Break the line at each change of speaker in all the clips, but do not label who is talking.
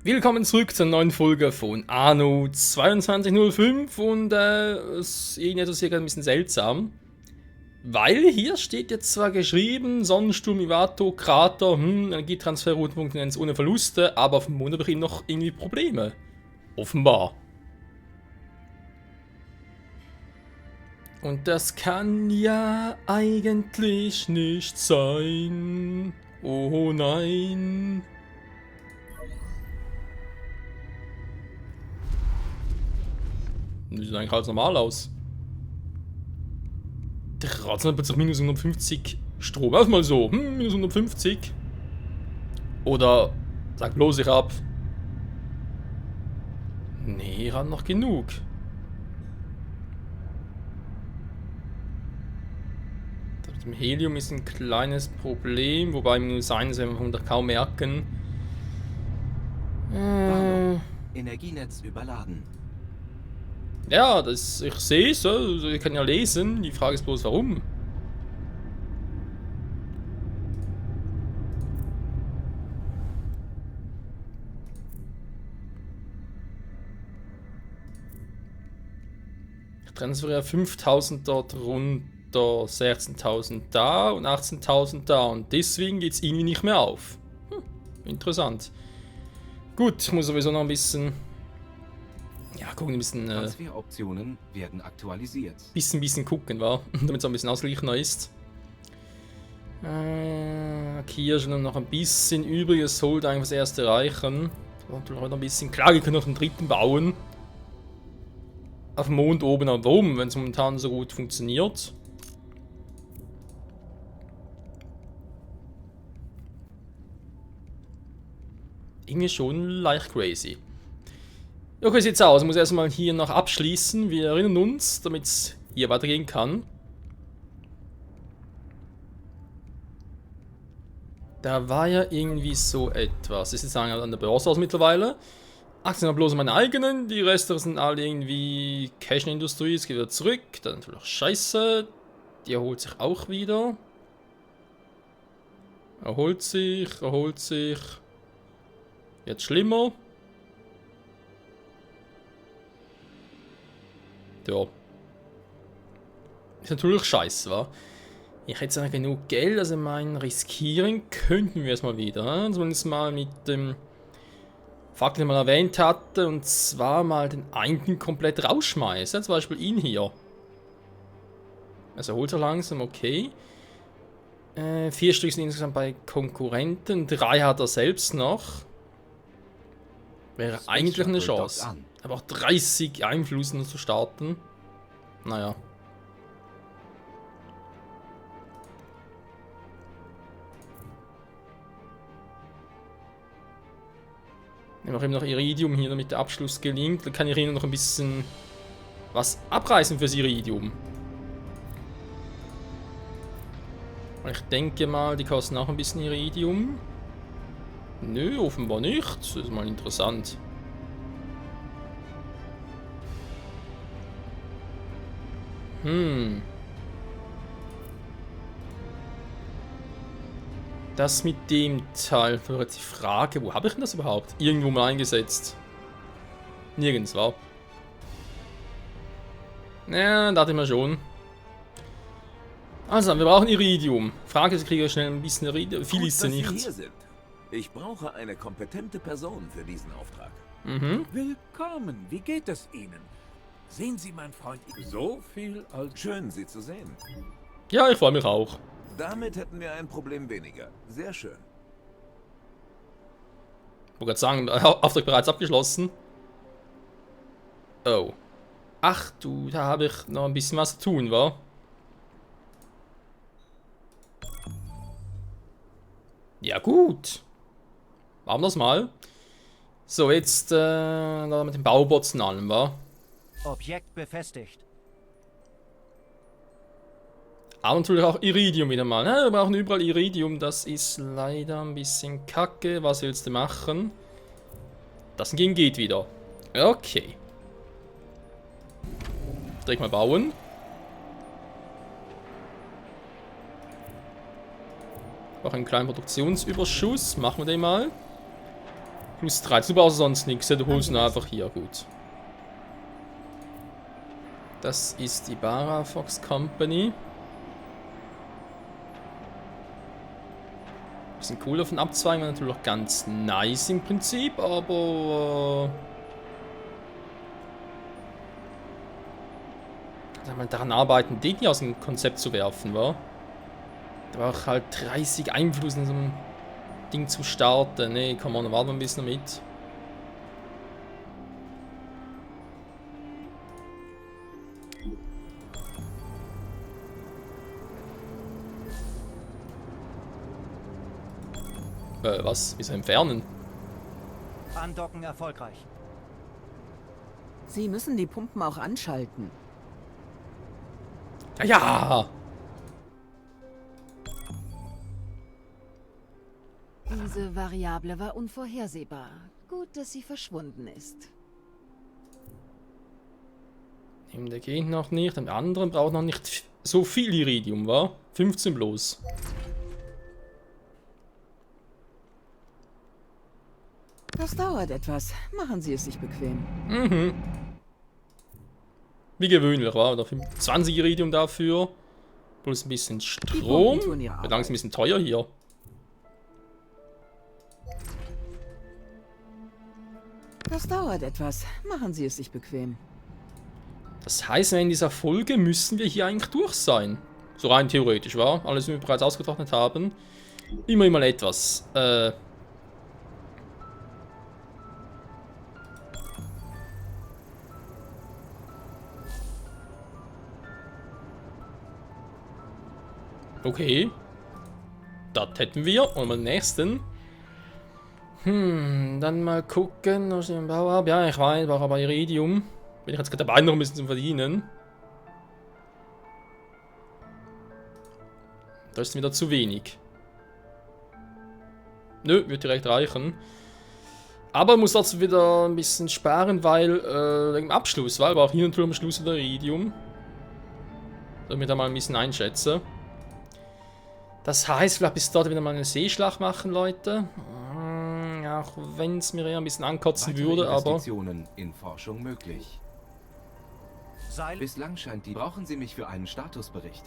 Willkommen zurück zur neuen Folge von Anno 2205 und irgendetwas hier gerade ein bisschen seltsam. Weil hier steht jetzt zwar geschrieben, Sonnensturm, Ivato, Krater, Energietransferroute funktioniert ohne Verluste, aber auf dem Mond habe ich noch irgendwie Probleme. Offenbar. Und das kann ja eigentlich nicht sein. Oh nein. Das sieht eigentlich alles normal aus. Der Ratzen hat plötzlich minus 150 Strom. Erstmal so, minus 150. Oder sag bloß ich ab. Nee, er hat noch genug. Das mit dem Helium ist ein kleines Problem, wobei minus 1 werden wir kaum merken.
Warnung. Energienetz überladen.
Ja, ich sehe es, also ich kann ja lesen. Die Frage ist bloß, warum? Ich transferiere 5000 dort runter, 16.000 da und 18.000 da. Und deswegen geht es irgendwie nicht mehr auf. Interessant. Gut, ich muss sowieso noch ein bisschen... Ja, gucken, ein bisschen...
Transferoptionen werden aktualisiert.
Bisschen gucken, wa? Damit es auch ein bisschen ausgeglichener ist. Hier schon noch ein bisschen übrig. Es sollte eigentlich das erste reichen. Und noch ein bisschen... Klar, wir können noch einen dritten bauen. Auf dem Mond oben, aber warum? Wenn es momentan so gut funktioniert. Irgendwie schon leicht crazy. Ja, okay, sieht's aus. Ich muss erstmal hier noch abschließen. Wir erinnern uns, damit es hier weitergehen kann. Da war ja irgendwie so etwas. Ist jetzt an der Börse aus mittlerweile. Aktien haben bloß meine eigenen. Die Reste sind alle irgendwie Cash-Industrie. Es geht wieder zurück. Dann natürlich auch scheiße. Die erholt sich auch wieder. Erholt sich. Jetzt schlimmer. Ja. Ist natürlich scheiße, wa? Ich hätte ja genug Geld, also meinen riskieren könnten wir es mal wieder. Zumindest mal mit dem Fakt, den ich mal erwähnt hatte, und zwar mal den einen komplett rausschmeißen. Zum Beispiel ihn hier. Also holt er langsam, okay. 4 Stück sind insgesamt bei Konkurrenten, 3 hat er selbst noch. Wäre eigentlich eine Chance. Aber auch 30 Einfluss noch zu starten. Naja. Nehmen wir eben noch Iridium hier, damit der Abschluss gelingt. Dann kann Irina noch ein bisschen was abreißen fürs Iridium. Ich denke mal, die kosten auch ein bisschen Iridium. Nö, offenbar nicht. Das ist mal interessant. Das mit dem Teil, die Frage, wo habe ich denn das überhaupt? Irgendwo mal eingesetzt. Nirgends, war. Ja, dachte ich mir schon. Also, wir brauchen Iridium. Frage, sie kriegen schnell ein bisschen Iridium. Viel ist sie nicht.
Hier sind. Ich brauche eine kompetente Person für diesen Auftrag.
Willkommen, wie geht es Ihnen? Sehen Sie, mein Freund, so viel als...
Schön, Sie zu sehen.
Ja, ich freue mich auch.
Damit hätten wir ein Problem weniger. Sehr schön.
Ich wollte gerade sagen, Auftrag bereits abgeschlossen. Oh. Ach du, da habe ich noch ein bisschen was zu tun, wa? Ja gut. Machen wir das mal. So, jetzt da mit den Baubots und allem, wa?
Objekt befestigt.
Aber natürlich auch Iridium wieder mal. Ja, wir brauchen überall Iridium. Das ist leider ein bisschen kacke. Was willst du machen? Das hingegen geht wieder. Okay. Direkt mal bauen. Auch einen kleinen Produktionsüberschuss. Machen wir den mal. Plus 13. Du brauchst sonst nichts, du holst nur einfach hier. Gut. Das ist die Bara Fox Company. Bisschen cool auf den Abzweigen, war natürlich auch ganz nice im Prinzip, aber mal daran arbeiten, den hier aus dem Konzept zu werfen, war. Da war auch halt 30 Einfluss in so einem Ding zu starten. Nee, komm on, warten wir ein bisschen mit. Was? Wieso entfernen?
Andocken erfolgreich.
Sie müssen die Pumpen auch anschalten.
Ja, ja!
Diese Variable war unvorhersehbar. Gut, dass sie verschwunden ist.
Der geht noch nicht, der andere braucht noch nicht so viel Iridium, wa? 15 bloß.
Das dauert etwas. Machen Sie es sich bequem.
Mhm. Wie gewöhnlich, war da 20 Iridium dafür. Plus ein bisschen Strom.
Pumpen tun ihre
Wird langsam ein bisschen teuer hier.
Das dauert etwas. Machen Sie es sich bequem.
Das heißt, in dieser Folge müssen wir hier eigentlich durch sein. So rein theoretisch, war? Alles, was wir bereits ausgetrocknet haben. Immerhin mal etwas. Okay. Das hätten wir. Und den nächsten. Dann mal gucken, was ich im Bau habe. Ja, ich weiß, ich brauche aber Iridium. Bin ich jetzt gerade dabei, noch ein bisschen zu verdienen. Da ist wieder zu wenig. Nö, wird direkt reichen. Aber muss trotzdem wieder ein bisschen sparen, weil wegen dem Abschluss, weil wir auch hier natürlich am Schluss wieder Iridium. Damit ich da mal ein bisschen einschätze. Das heißt, vielleicht bis dort wieder mal eine Seeschlacht machen, Leute. Auch wenn es mir eher ein bisschen ankotzen
Weitere
würde, aber...
Investitionen in Forschung möglich.
Seil.
Bislang scheint die... Brauchen Sie mich für einen Statusbericht?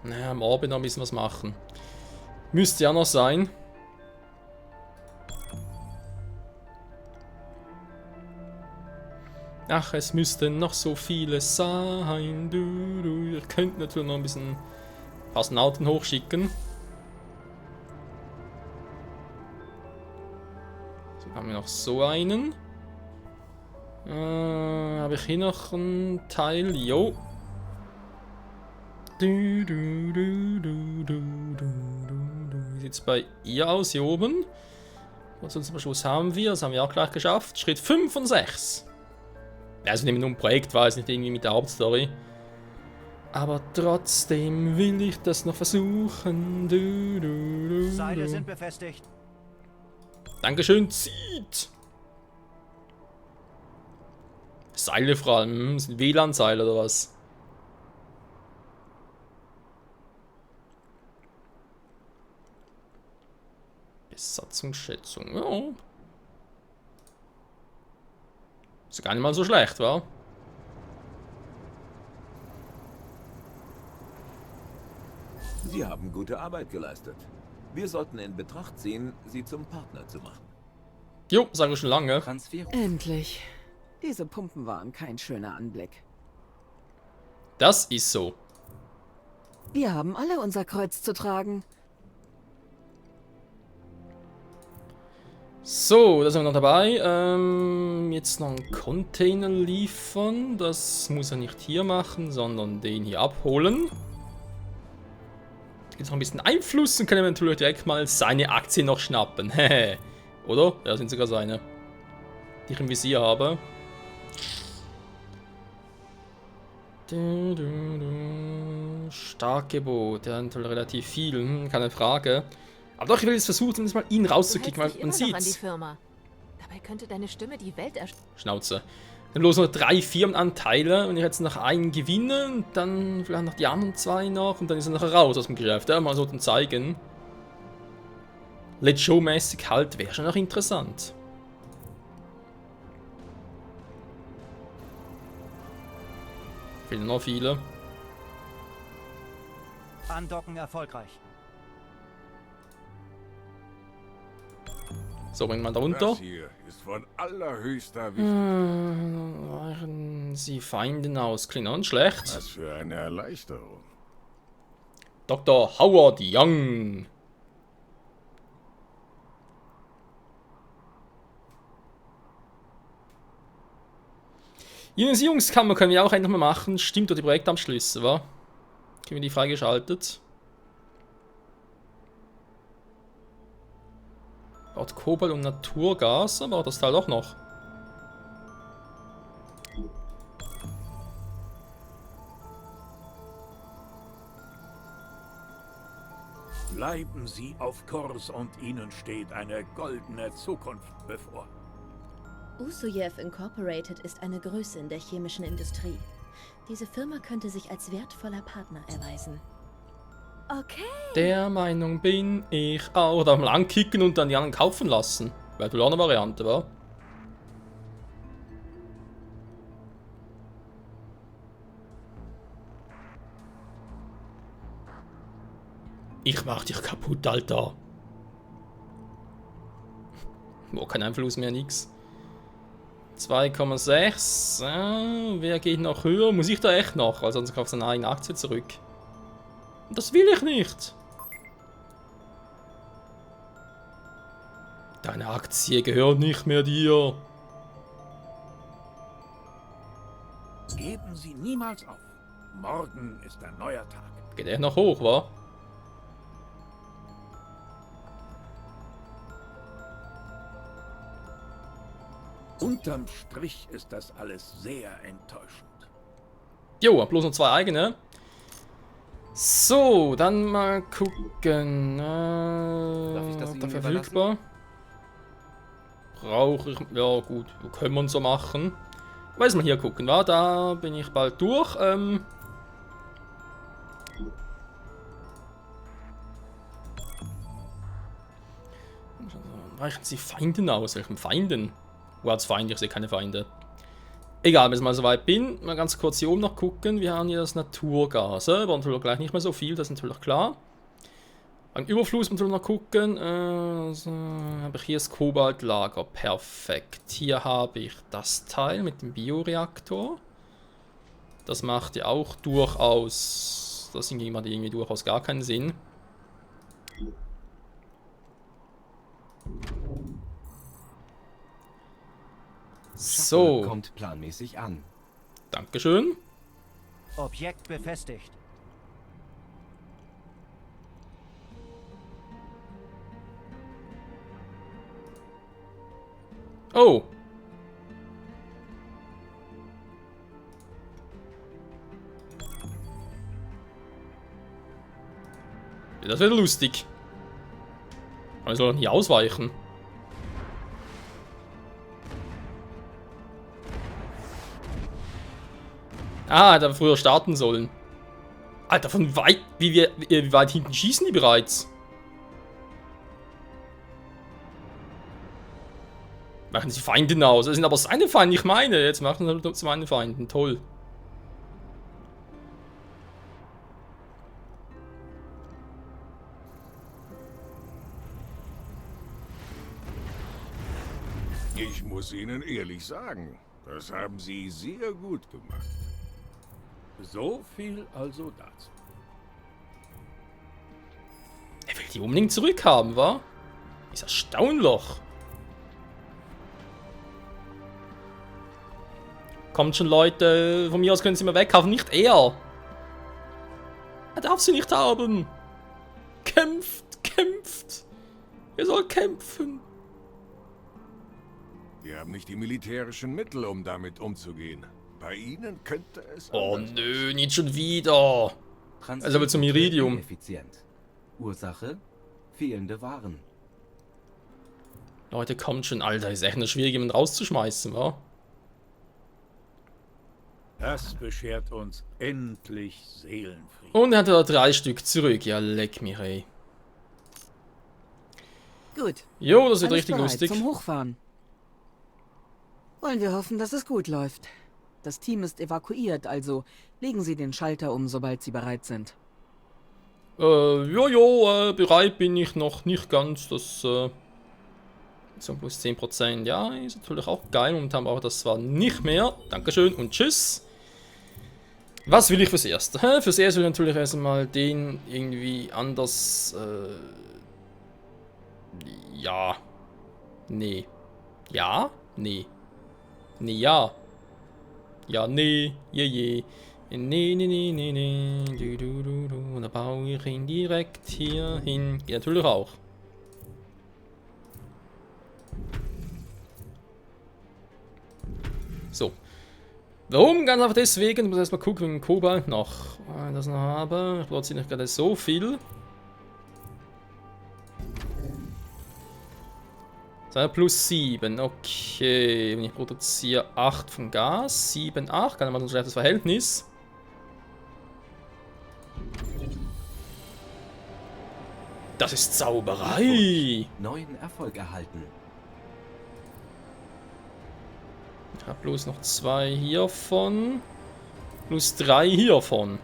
Naja, am Orbit noch ein bisschen was machen. Müsste ja noch sein. Ach, es müssten noch so viele sein. Ich könnte natürlich noch ein bisschen Astronauten hochschicken. So haben wir noch so einen. Habe ich hier noch einen Teil? Jo. Wie sieht es bei ihr aus hier oben? Was zum Schluss haben wir? Das haben wir auch gleich geschafft. Schritt 5 von 6. Also nicht nur ein Projekt, war es nicht irgendwie mit der Hauptstory. Aber trotzdem will ich das noch versuchen.
Seile sind befestigt.
Dankeschön, zieht! Seile vor allem, sind WLAN-Seile oder was? Besatzungsschätzung, ja. Ist gar nicht mal so schlecht, wa?
Sie haben gute Arbeit geleistet. Wir sollten in Betracht ziehen, Sie zum Partner zu machen.
Jo, sagen wir schon lange.
Transfer.
Endlich. Diese Pumpen waren kein schöner Anblick.
Das ist so.
Wir haben alle unser Kreuz zu tragen.
So, da sind wir noch dabei. Jetzt noch einen Container liefern. Das muss er nicht hier machen, sondern den hier abholen. Gibt noch ein bisschen Einfluss und können wir natürlich direkt mal seine Aktien noch schnappen. Oder? Ja, sind sogar seine. Die ich im Visier habe. Starkgebot, ja, natürlich relativ viel, keine Frage. Aber doch, ich will jetzt versuchen, mal ihn rauszukicken, weil man sieht's.
Dabei könnte deine Stimme die Welt
Schnauze. Dann bloß noch 3 Firmenanteile und ich jetzt noch einen gewinnen, dann vielleicht noch die anderen 2 noch und dann ist er nachher raus aus dem Geschäft. Ja, mal so zeigen. Let's Show-mäßig halt, wäre schon noch interessant. Fehlen noch viele.
Andocken erfolgreich.
So, bringen wir da runter.
Das hier ist von allerhöchster Wichtigkeit.
Weichen Sie Feinden aus. Klingt auch nicht schlecht.
Was für eine Erleichterung.
Dr. Howard Young. Ionisierungskammer können wir auch endlich mal machen. Stimmt doch, die Projektabschlüsse, wa? Kriegen wir die freigeschaltet. Baut Kobalt und Naturgas, aber das Teil auch noch.
Bleiben Sie auf Kurs und Ihnen steht eine goldene Zukunft bevor.
Usuyev Incorporated ist eine Größe in der chemischen Industrie. Diese Firma könnte sich als wertvoller Partner erweisen.
Okay.
Der Meinung bin ich auch. Oder mal ankicken und dann die anderen kaufen lassen. Wäre wohl auch eine Variante, wa? Ich mach dich kaputt, Alter. Boah, kein Einfluss mehr, nix. 2,6. Wer geht noch höher? Muss ich da echt noch? Weil sonst kauft seine eigene Aktie zurück. Das will ich nicht. Deine Aktie gehört nicht mehr dir.
Geben Sie niemals auf. Morgen ist ein neuer Tag.
Geht er noch hoch, wa?
Unterm Strich ist das alles sehr enttäuschend.
Jo, bloß noch 2 eigene. So, dann mal gucken.
Darf ich das Ihnen
verfügbar? Brauche ich. Ja, gut, können wir uns so machen. Weiß mal hier gucken, wa? Da bin ich bald durch. Weichen Sie Feinden aus? Welchen Feinden? Wo hat's Feinde? Ich sehe keine Feinde. Egal, wenn ich mal so weit bin, mal ganz kurz hier oben noch gucken. Wir haben hier das Naturgas. Aber natürlich gleich nicht mehr so viel, das ist natürlich klar. Beim Überfluss muss man noch gucken. So, habe ich hier das Kobaltlager. Perfekt. Hier habe ich das Teil mit dem Bioreaktor. Das macht ja auch durchaus. Das macht irgendwie durchaus gar keinen Sinn. So.
Kommt planmäßig an.
Dankeschön.
Objekt befestigt.
Oh. Ja, das wird lustig. Aber ich soll doch nicht ausweichen. Ah, hätte aber früher starten sollen. Alter, von weit. Wie weit hinten schießen die bereits? Machen sie Feinde aus. Das sind aber seine Feinde, ich meine. Jetzt machen sie meine Feinde. Toll.
Ich muss Ihnen ehrlich sagen, das haben Sie sehr gut gemacht.
So viel also dazu.
Er will die unbedingt zurückhaben, wa? Ist erstaunlich. Kommt schon, Leute. Von mir aus können sie mal wegkaufen. Nicht er. Er darf sie nicht haben. Kämpft, kämpft. Er soll kämpfen.
Wir haben nicht die militärischen Mittel, um damit umzugehen. Bei Ihnen könnte es...
Oh
anders
nö, nicht schon wieder. Also aber zum Iridium.
Effizient. Ursache? Fehlende Waren.
Leute, kommt schon, Alter. Ist echt nur schwierig, jemanden rauszuschmeißen, wa?
Das beschert uns endlich Seelenfrieden.
Und er hat da 3 Stück zurück. Ja, leck mich, ey.
Gut.
Jo, das wird
Alles
richtig
bereit
lustig.
zum Hochfahren. Wollen wir hoffen, dass es gut läuft. Das Team ist evakuiert, also legen Sie den Schalter um, sobald Sie bereit sind.
Bereit bin ich noch nicht ganz. Das, so plus 10%, ja, ist natürlich auch geil. Momentan brauche ich das zwar nicht mehr. Dankeschön und tschüss. Was will ich fürs Erste? Fürs Erste will ich natürlich erstmal den irgendwie anders, ja. Nee. Ja? Nee. Nee, ja. Ja, nee. Je. Nee. Du. Und dann baue ich ihn direkt hier hin. Geht natürlich auch. So. Warum? Ganz einfach deswegen. Ich muss erstmal gucken, wegen Kobalt noch. Das noch habe. Ich produziere nicht gerade so viel. 2 plus 7, okay. Und ich produziere 8 von Gas. 7, 8. Kann man so ein schlechtes Verhältnis. Das ist Zauberei.
Neuen Erfolg erhalten.
Ich habe bloß noch 2 hiervon. Plus 3 hiervon.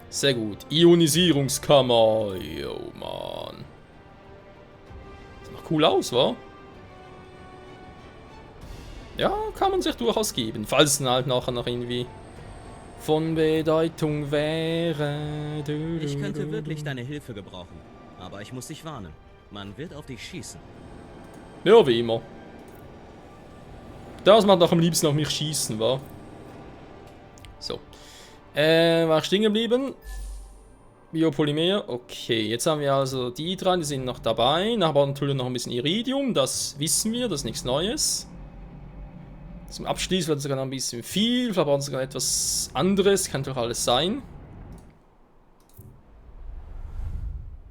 Sehr gut. Ionisierungskammer. Jo, Mann. Sieht noch cool aus, wa? Ja, kann man sich durchaus geben. Falls es dann halt nachher noch irgendwie von Bedeutung wäre.
Ich könnte wirklich deine Hilfe gebrauchen. Aber ich muss dich warnen. Man wird auf dich schießen.
Ja, wie immer. Das macht doch am liebsten auf mich schießen, wa? So. War ich stehen geblieben? Biopolymer. Okay, jetzt haben wir also die dran, die sind noch dabei. Nachher brauchen wir natürlich noch ein bisschen Iridium. Das wissen wir, das ist nichts Neues. Zum Abschluss wird es sogar noch ein bisschen viel. Vielleicht brauchen wir sogar etwas anderes. Kann doch alles sein.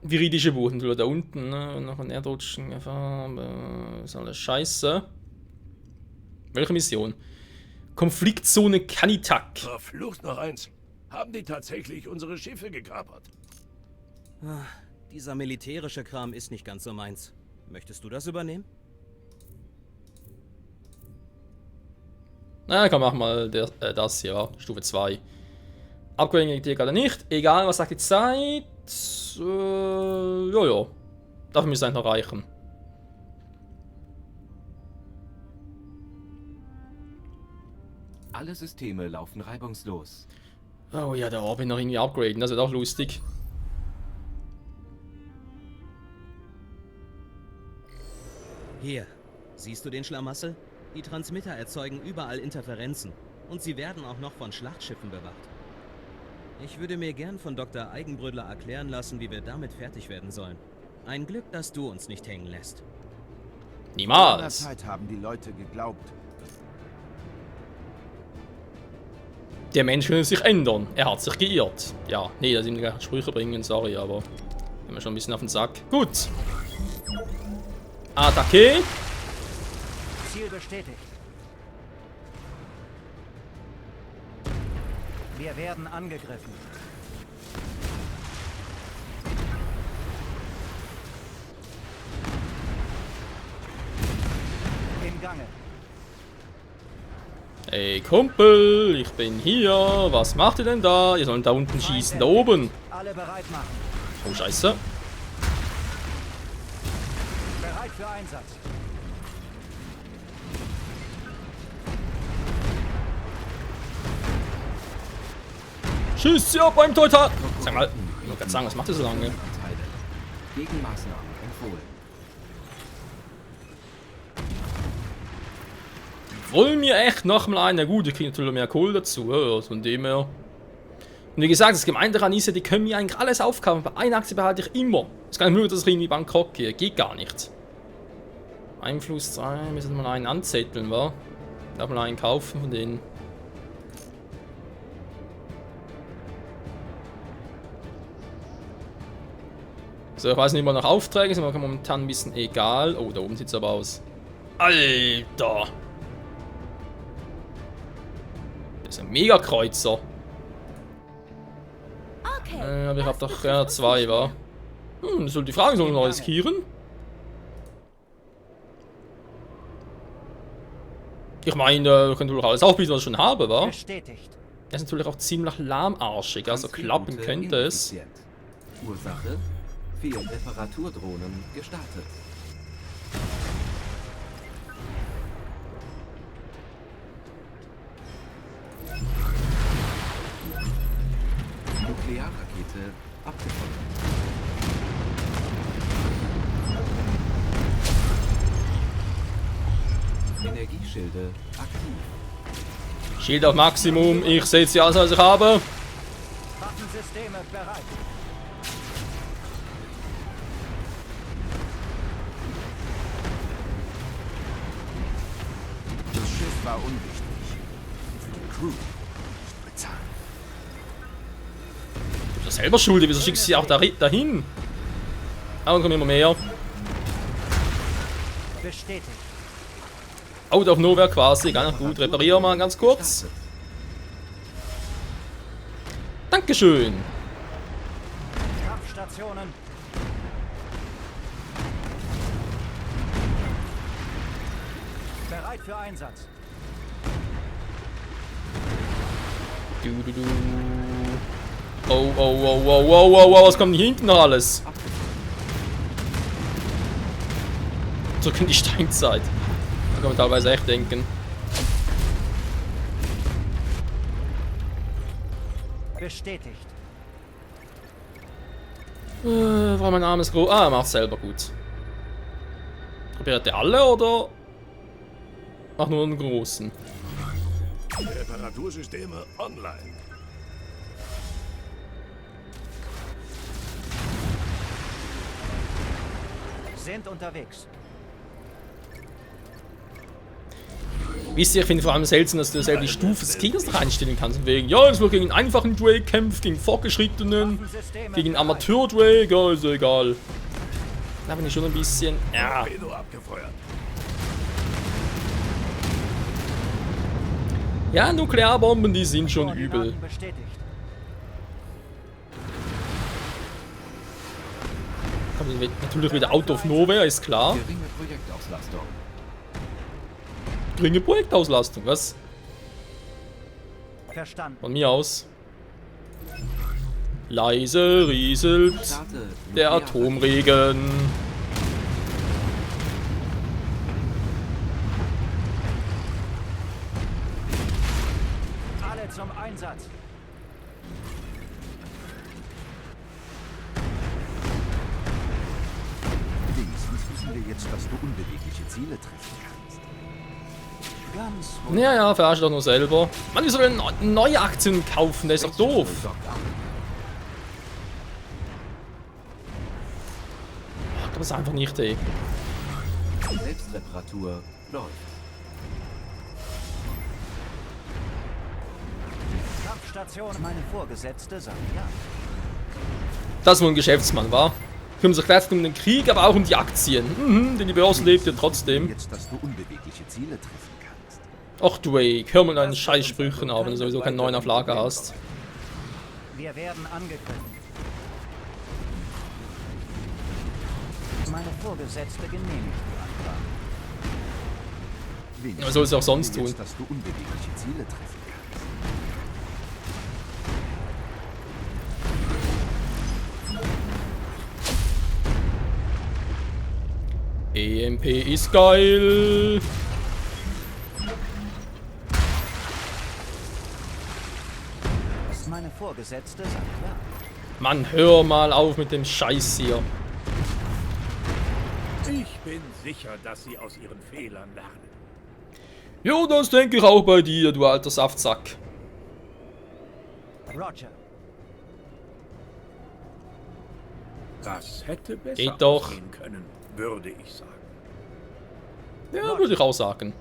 Viridische Buchen, da unten, ne? Noch ein Erdrutschen. Ist alles scheiße. Welche Mission? Konfliktzone Kanitak.
Verflucht noch eins. Haben die tatsächlich unsere Schiffe gekapert?
Dieser militärische Kram ist nicht ganz so meins. Möchtest du das übernehmen?
Na komm, mach mal das hier, Stufe 2. Upgrading geht hier gerade nicht. Egal, was sagt die Zeit? Jojo. Dafür müsste es noch reichen.
Alle Systeme laufen reibungslos.
Oh ja, da oben noch irgendwie upgraden, das wird auch lustig.
Hier, siehst du den Schlamassel? Die Transmitter erzeugen überall Interferenzen. Und sie werden auch noch von Schlachtschiffen bewacht. Ich würde mir gern von Dr. Eigenbrödler erklären lassen, wie wir damit fertig werden sollen. Ein Glück, dass du uns nicht hängen lässt.
Niemals.
In der Zeit haben die Leute geglaubt.
Der Mensch will sich ändern. Er hat sich geirrt. Ja, nee, dass ich ihm gleich Sprüche bringen, sorry, aber gehen wir schon ein bisschen auf den Sack. Gut. Attacke.
Ziel bestätigt. Wir werden angegriffen. Im Gange.
Ey, Kumpel, ich bin hier. Was macht ihr denn da? Ihr sollt da unten schießen, da oben.
Alle bereit machen.
Oh, scheiße.
Bereit für Einsatz.
Schieß ja beim Teuter. Sag mal, ich wollte gerade sagen, was macht ihr so lange?
Gegenmaßnahmen empfohlen.
Wollen wir echt nochmal eine? Gut, ich kriege natürlich mehr Kohle dazu, also von dem her. Und wie gesagt, das Gemeinde daran ist ja, die können mir eigentlich alles aufkaufen. Bei einer Aktie behalte ich immer. Es kann nicht möglich, dass ich irgendwie bankrott gehe. Geht gar nicht. Einfluss 3, müssen wir mal einen anzetteln, wa? Darf mal einen kaufen von denen. So, ich weiß nicht, ob noch Aufträge sind, aber momentan ein bisschen egal. Oh, da oben sieht es aber aus. Alter! ist ein Megakreuzer.
Okay.
Aber ich hab doch ja, 2, wa? Das soll die Frage, sollen wir noch riskieren? Ich meine, wir können natürlich alles aufbieten, was ich schon habe, wa?
Bestätigt.
Das ist natürlich auch ziemlich lahmarschig, also klappen könnte es.
Ursache: Fehlreparaturdrohnen gestartet. Nuklearrakete abgefeuert. Energieschilde aktiv.
Schild auf Maximum, ich setze alles, was ich habe.
Waffensysteme bereit.
Das Schiff war unwichtig. Für die Crew nicht bezahlen.
Du bist ja selber schuld, wieso schickst du sie auch dahin? Ah, und kommen immer mehr.
Bestätigt.
Out of nowhere quasi, ganz gut. Reparieren wir ganz kurz. Dankeschön.
Kampfstationen. Bereit für Einsatz.
Du. Oh, was kommt hier hinten noch alles? Zurück in die Steinzeit. Da kann man teilweise echt denken.
Bestätigt.
War mein armes Gro. Ah, er macht selber gut. Repariert er alle oder? Ach, nur einen großen.
Reparatursysteme online.
Sind unterwegs.
Wisst ihr, ich finde vor allem seltsam, dass du selber die Stufe des Gegners noch einstellen kannst. Wegen, ja, es wird gegen einen einfachen Drake kämpft, gegen Fortgeschrittenen, gegen Amateur-Drake, ja, ist ja egal. Da bin ich schon ein bisschen. Ja. Ja, Nuklearbomben, die sind schon übel.
Bestätigt.
Kommt natürlich wieder out of nowhere, ist klar.
Geringe Projektauslastung.
Geringe Projektauslastung, was?
Verstanden.
Von mir aus. Leise rieselt der Atomregen.
Alle zum Einsatz.
Wenigstens wissen wir jetzt, dass du unbewegliche Ziele treffen kannst. Ganz
Ja, verarscht doch nur selber. Mann, wir sollen neue Aktien kaufen, das ist doch doof. Ach, das ist einfach nicht, ey.
Selbstreparatur läuft.
Kampfstation. Meine Vorgesetzte sagt ja.
Das ist wohl ein Geschäftsmann, war. Kümmert sich gleichzeitig um den Krieg, aber auch um die Aktien. Denn die Börse lebt ja trotzdem.
Jetzt, dass du unbewegliche Ziele treffen kannst.
Ach Drake, hör mal deinen scheiß Sprüchen auf, wenn du sowieso keinen neuen auf Lager hast.
Wir werden angegriffen. Meine Vorgesetzte genehmigt die Anfrage.
Wenigstens
Was soll es auch sonst
wissen wir
tun?
jetzt, dass du unbewegliche Ziele treffen kannst.
EMP ist geil.
Was meine Vorgesetzte sagt ja.
Mann, hör mal auf mit dem Scheiß hier.
Ich bin sicher, dass Sie aus Ihren Fehlern lernen.
Jo, das denke ich auch bei dir, du alter Saftsack.
Roger.
Das hätte besser
Geht doch.
aussehen können, würde ich sagen.
Ja, würde ich auch sagen.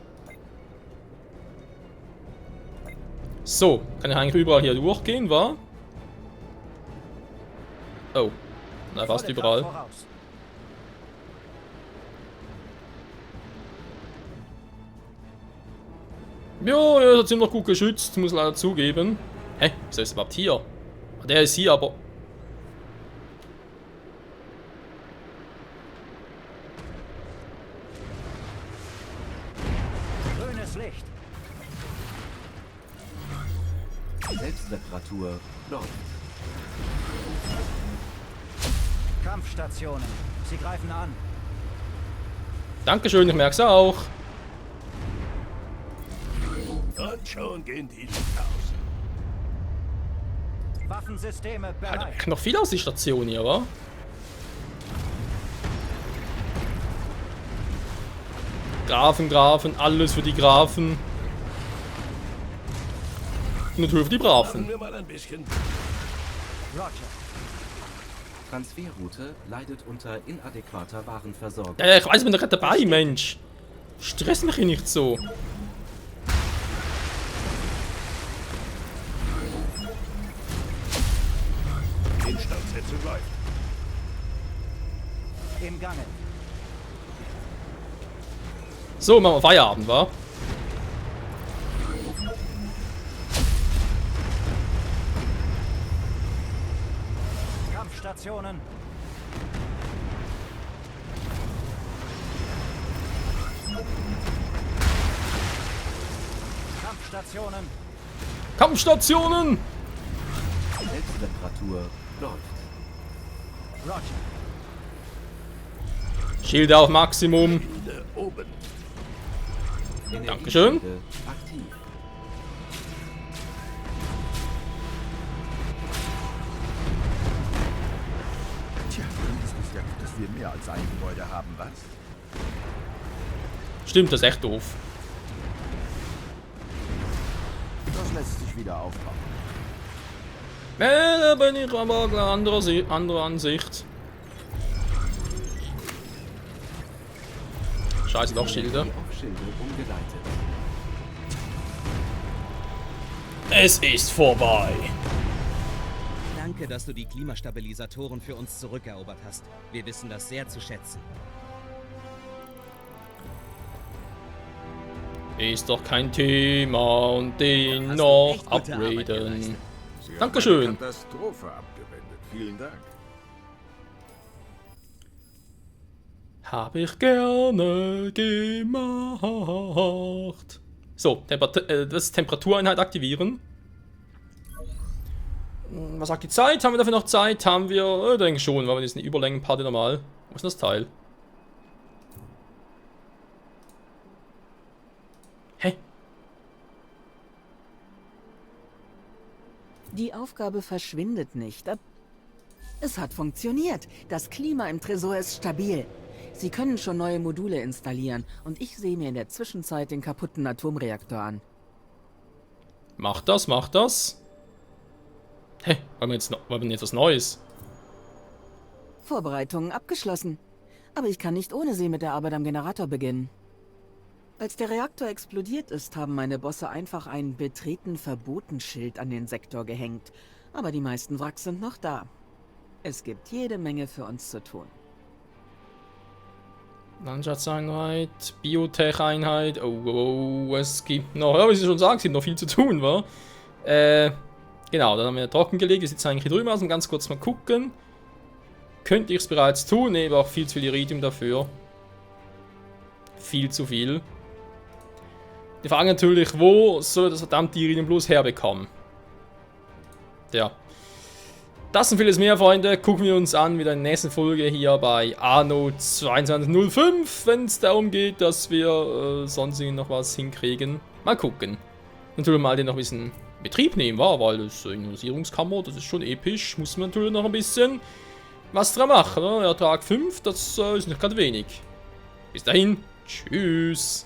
So, kann ich eigentlich überall hier durchgehen, wa? Oh. Na, fast
Volle Kraft
überall.
voraus.
Ja, er hat ziemlich gut geschützt, muss leider zugeben. Hä? Wieso ist er überhaupt hier? Der ist hier, aber...
Grünes Licht.
Selbstreparatur läuft.
Kampfstationen. Sie greifen an.
Dankeschön, ich merk's auch.
Und schon gehen die Licht aus.
Waffensysteme bereit.
Alter, noch viel aus die Station hier, wa? Grafen, alles für die Grafen. Natürlich für die Braven.
Wir mal ein bisschen.
Roger.
Transferroute leidet unter inadäquater Warenversorgung.
Ja, ich weiß, ich bin doch gerade dabei, Mensch. Stress mich hier nicht so.
Instandsetzung läuft.
Im Gange.
So, machen wir Feierabend, wa?
Kampfstationen. Kampfstationen.
Kampfstationen!
Selbstreparatur läuft.
Roger.
Schilde auf Maximum.
Schilde oben.
Dankeschön.
Energieschilde aktiv.
Tja, dann ist es ja gut, dass wir mehr als ein Gebäude haben, was?
Stimmt, das ist echt doof.
Das lässt sich wieder aufbauen.
Da bin ich aber anderer Ansicht. Scheiße, doch Schilde.
Energie auf Schilde umgeleitet.
Es ist vorbei.
Danke, dass du die Klimastabilisatoren für uns zurückerobert hast. Wir wissen das sehr zu schätzen.
Ist doch kein Thema und den
Hast du
noch
echt gute Arbeit
upgraden.
geleistet.
Sie haben
Dankeschön.
eine Katastrophe abgewendet. Vielen Dank.
Habe ich gerne gemacht. So, das Temperatureinheit aktivieren. Was sagt die Zeit? Haben wir dafür noch Zeit? Haben wir, denke ich schon, weil wir diesen Überlängenpart normal. Was ist das Teil? Hä?
Die Aufgabe verschwindet nicht. Es hat funktioniert. Das Klima im Tresor ist stabil. Sie können schon neue Module installieren und ich sehe mir in der Zwischenzeit den kaputten Atomreaktor an.
Macht das, macht das. Hä? Wollen wir jetzt was Neues?
Vorbereitungen abgeschlossen. Aber ich kann nicht ohne Sie mit der Arbeit am Generator beginnen. Als der Reaktor explodiert ist, haben meine Bosse einfach ein Betreten-Verboten-Schild an den Sektor gehängt. Aber die meisten Wracks sind noch da. Es gibt jede Menge für uns zu tun.
Landschaftseinheit, Biotech-Einheit. Oh, es gibt noch, ja, wie Sie schon sagen, es gibt noch viel zu tun, wa? Genau, dann haben wir trockengelegt. Wir sitzen eigentlich hier drüben aus und ganz kurz mal gucken. Könnte ich es bereits tun? Ne, aber auch viel zu viel Iridium dafür. Viel zu viel. Die Frage natürlich, wo soll das verdammte Iridium bloß herbekommen? Ja. Das und vieles mehr, Freunde, gucken wir uns an wieder in der nächsten Folge hier bei Anno 2205, wenn es darum geht, dass wir sonst noch was hinkriegen. Mal gucken. Natürlich mal den noch ein bisschen in Betrieb nehmen, weil das Innovierungskammer, das ist schon episch, muss man natürlich noch ein bisschen was dran machen. Ne? Ertrag 5, das ist nicht gerade wenig. Bis dahin, tschüss.